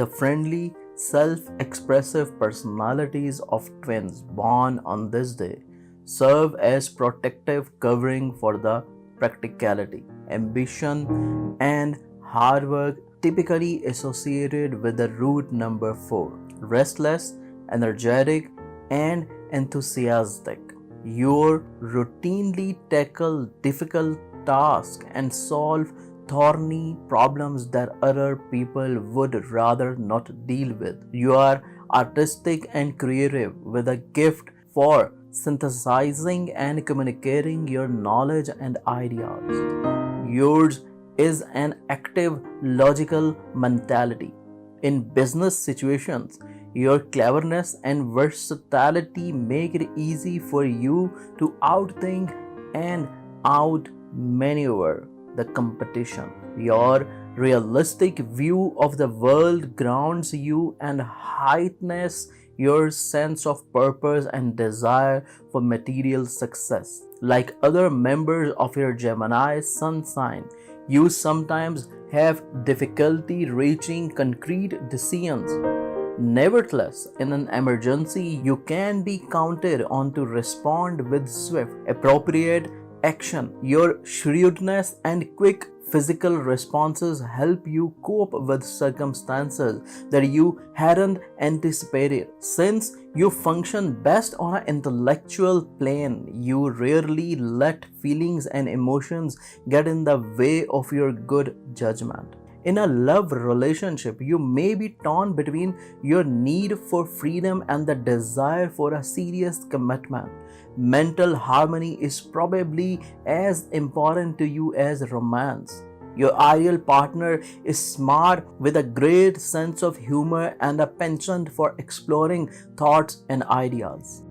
the friendly, self-expressive personalities of twins born on this day serve as protective covering for the practicality, ambition, and hard work typically associated with the root number 4. Restless, energetic, and enthusiastic. You routinely tackle difficult tasks and solve thorny problems that other people would rather not deal with. You are artistic and creative with a gift for synthesizing and communicating your knowledge and ideas. Yours is an active, logical mentality. In business situations, your cleverness and versatility make it easy for you to outthink and outmaneuver the competition. Your realistic view of the world grounds you and heightens your sense of purpose and desire for material success. Like other members of your Gemini sun sign, you sometimes have difficulty reaching concrete decisions. Nevertheless, in an emergency, you can be counted on to respond with swift, appropriate action. Your shrewdness and quick physical responses help you cope with circumstances that you hadn't anticipated. Since you function best on an intellectual plane, you rarely let feelings and emotions get in the way of your good judgment. In a love relationship, you may be torn between your need for freedom and the desire for a serious commitment. Mental harmony is probably as important to you as romance. Your ideal partner is smart with a great sense of humor and a penchant for exploring thoughts and ideas.